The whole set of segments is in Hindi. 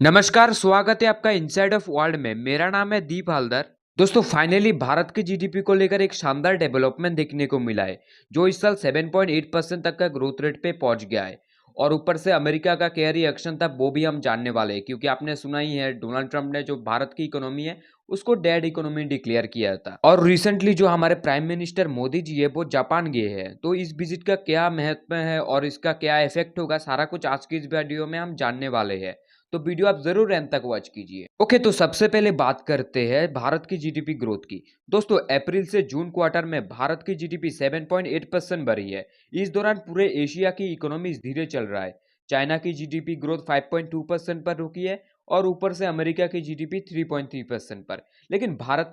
नमस्कार, स्वागत है आपका इनसाइड ऑफ वर्ल्ड में। मेरा नाम है दीप हालदार। दोस्तों, फाइनली भारत की जीडीपी को लेकर एक शानदार डेवलपमेंट देखने को मिला है, जो इस साल 7.8% तक का ग्रोथ रेट पे पहुंच गया है। और ऊपर से अमेरिका का क्या रिएक्शन था वो भी हम जानने वाले हैं, क्योंकि आपने सुना ही है डोनाल्ड ट्रंप ने जो भारत की इकोनॉमी है उसको डेड इकोनॉमी डिक्लेयर किया था। और रिसेंटली जो हमारे प्राइम मिनिस्टर मोदी जी है वो जापान गए हैं। तो इस विजिट का क्या महत्व है और इसका क्या इफेक्ट होगा, सारा कुछ आज की इस वीडियो में हम जानने वाले हैं। तो वीडियो आप जरूर एंड तक वॉच कीजिए। ओके, तो सबसे पहले बात करते हैं भारत की जीडीपी ग्रोथ की। दोस्तों, अप्रैल से जून क्वार्टर में भारत की जीडीपी 7.8% बढ़ी है। इस दौरान पूरे एशिया की इकोनॉमी धीरे चल रहा है। चाइना की जीडीपी ग्रोथ 5.2% पर रुकी है और ऊपर से अमेरिका की जीडीपी 3.3% पर। लेकिन भारत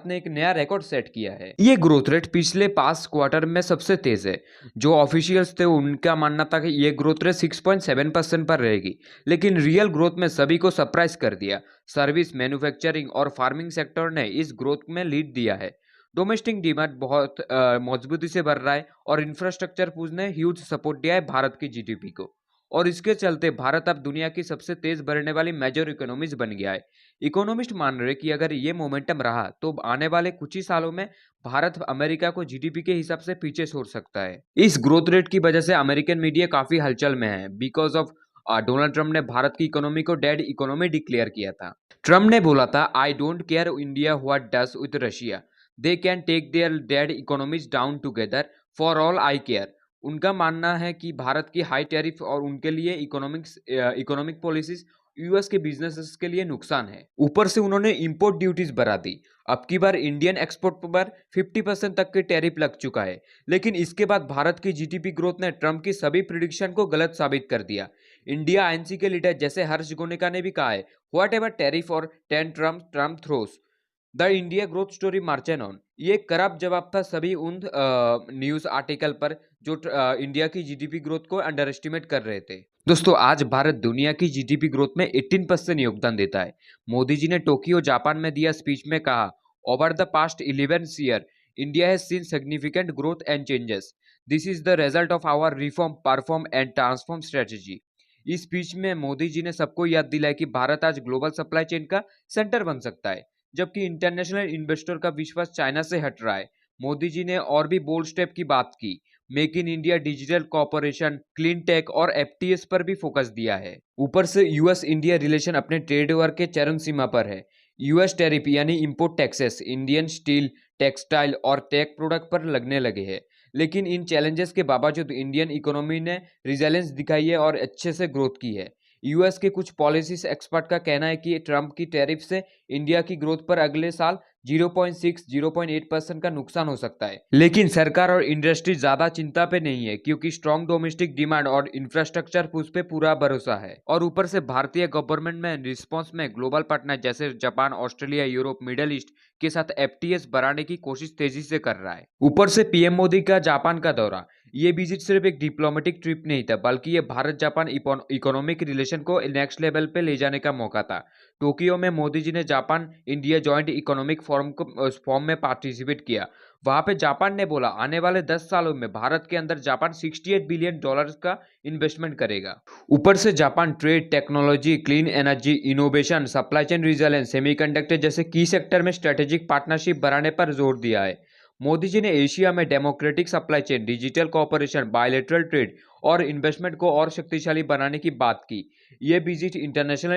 ने एक नया रिकॉर्ड सेट किया है। ये ग्रोथ रेट पिछले 5 क्वार्टर में सबसे तेज है। जो ऑफिशियल्स थे उनका मानना था कि ये ग्रोथ रेट 6.7% पर रहेगी, लेकिन रियल ग्रोथ में सभी को सरप्राइज कर दिया। सर्विस, मैन्युफैक्चरिंग और फार्मिंग सेक्टर ने इस ग्रोथ में लीड दिया है। डोमेस्टिक डिमांड बहुत मजबूती से बढ़ रहा है और इंफ्रास्ट्रक्चर पुश ने ह्यूज सपोर्ट दिया है भारत की जीडीपी को। और इसके चलते भारत अब दुनिया की सबसे तेज बढ़ने वाली मेजर इकोनॉमीज बन गया है। इकोनॉमिस्ट मान रहे कि अगर ये मोमेंटम रहा तो आने वाले कुछ ही सालों में भारत अमेरिका को जीडीपी के हिसाब से पीछे छोड़ सकता है। इस ग्रोथ रेट की वजह से अमेरिकन मीडिया काफी हलचल में है, बिकॉज ऑफ डोनाल्ड ट्रंप ने भारत की इकोनॉमी को डेड इकोनॉमी डिक्लेयर किया था। ट्रंप ने बोला था, I don't care India what does with Russia, they can take their dead economies down together, for all I care. उनका मानना है कि भारत की हाई टैरिफ और उनके लिए इकोनॉमिक पॉलिसीज यूएस के बिजनेसेस के लिए नुकसान है। ऊपर से उन्होंने इंपोर्ट ड्यूटीज बढ़ा दी। अब की बार इंडियन एक्सपोर्ट पर 50% तक के टैरिफ लग चुका है। लेकिन इसके बाद भारत की जीडीपी ग्रोथ ने ट्रंप की सभी प्रिडिक्शन को गलत साबित कर दिया। इंडिया आईएनसी के लीडर जैसे हर्ष गोनेका ने भी कहा है, व्हाट एवर टैरिफ और ten Trump throws the India growth story मार्चन on. ये करप्ट जवाब था सभी उन न्यूज आर्टिकल पर जो इंडिया की जीडीपी ग्रोथ को अंडर एस्टिमेट कर रहे थे। दोस्तों, आज भारत दुनिया की जीडीपी ग्रोथ में 18% योगदान देता है। मोदी जी ने टोक्यो जापान में दिया स्पीच में कहा, over the past 11 year India has seen significant growth and changes. This is the result of our reform, perform and transform strategy. इस स्पीच में मोदी जी ने सबको याद दिलाया कि भारत आज ग्लोबल सप्लाई चेन का सेंटर बन सकता है, जबकि इंटरनेशनल इन्वेस्टर का विश्वास चाइना से हट रहा है। मोदी जी ने और भी बोल्ड स्टेप की बात की। Make in India, digital corporation, clean tech और एफटीएस पर भी फोकस दिया है। ऊपर से यूएस इंडिया रिलेशन अपने ट्रेड वॉर के चरम सीमा पर है। यूएस टैरिफ यानी import taxes Indian steel, textile और टेक प्रोडक्ट पर लगने लगे हैं। लेकिन इन चैलेंजेस के बावजूद इंडियन इकोनॉमी ने रिजिलेंस दिखाई है और अच्छे से ग्रोथ की है। यूएस के कुछ पॉलिसीज एक्सपर्ट का कहना है कि ट्रंप की टैरिफ से इंडिया की ग्रोथ पर अगले साल 0.8% का नुकसान हो सकता है। लेकिन सरकार और इंडस्ट्री ज्यादा चिंता पे नहीं है, क्योंकि स्ट्रॉन्ग डोमेस्टिक डिमांड और इंफ्रास्ट्रक्चर पुश पे पूरा भरोसा है। और ऊपर से भारतीय गवर्नमेंट में रिस्पॉन्स में ग्लोबल पार्टनर जैसे Japan, Australia, Europe, middle east के साथ एफटीएस बढ़ाने की कोशिश तेजी से कर रहा है। ऊपर से पीएम मोदी का जापान का दौरा, ये विजिट सिर्फ एक डिप्लोमेटिक ट्रिप नहीं था, बल्कि ये भारत जापान इकोनॉमिक रिलेशन को नेक्स्ट लेवल पे ले जाने का मौका था। टोक्यो में मोदी जी ने Japan India joint economic form में पार्टिसिपेट किया। वहां पे जापान ने बोला, आने वाले 10 सालों में भारत के अंदर जापान $68 बिलियन का इन्वेस्टमेंट करेगा। ऊपर से Japan trade, technology, clean energy, innovation, supply chain resilience, semiconductor जैसे की सेक्टर में स्ट्रेटेजिक पार्टनरशिप बढ़ाने पर जोर दिया है। मोदी जी ने एशिया में democratic supply chain, digital corporation, bilateral trade और इन्वेस्टमेंट को और शक्तिशाली बनाने की बात की। ये विजिट इंटरनेशनल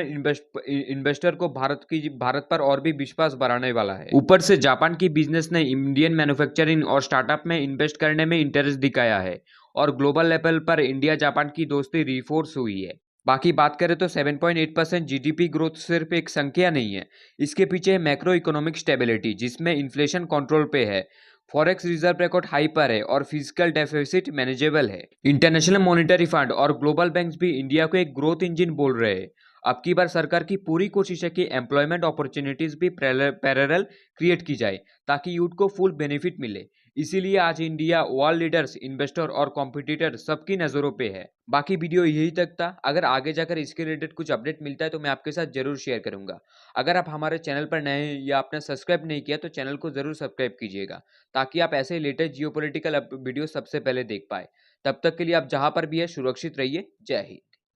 इन्वेस्टर को भारत पर और भी विश्वास बढ़ाने वाला है। ऊपर से जापान की बिजनेस ने इंडियन मैन्युफैक्चरिंग और स्टार्टअप में इन्वेस्ट करने में इंटरेस्ट दिखाया है और ग्लोबल लेवल पर इंडिया जापान की दोस्ती रिफोर्स हुई है। बाकी बात करें तो 7.8% जीडीपी ग्रोथ सिर्फ एक संख्या नहीं है, इसके पीछे मैक्रो इकोनॉमिक स्टेबिलिटी, जिसमें इन्फ्लेशन कंट्रोल पे है, फॉरेक्स रिजर्व रिकॉर्ड हाई पर है और फिजिकल डेफिसिट मैनेजेबल है। इंटरनेशनल मॉनेटरी फंड और ग्लोबल बैंक्स भी इंडिया को एक ग्रोथ इंजन बोल रहे हैं। अब की बार सरकार की पूरी कोशिश है कि एम्प्लॉयमेंट अपॉर्चुनिटीज भी पैरेलल क्रिएट की जाए, ताकि यूथ को फुल बेनिफिट मिले। इसीलिए आज इंडिया वर्ल्ड लीडर्स, इन्वेस्टर और कॉम्पिटिटर सबकी नजरों पे है। बाकी वीडियो यही तक था। अगर आगे जाकर इसके रिलेटेड कुछ अपडेट मिलता है तो मैं आपके साथ जरूर शेयर करूंगा। अगर आप हमारे चैनल पर नए हैं या आपने सब्सक्राइब नहीं किया तो चैनल को जरूर सब्सक्राइब कीजिएगा, ताकि आप ऐसे लेटेस्ट जियोपॉलिटिकल वीडियो सबसे पहले देख पाए। तब तक के लिए आप जहां पर भी है सुरक्षित रहिए। जय हिंद।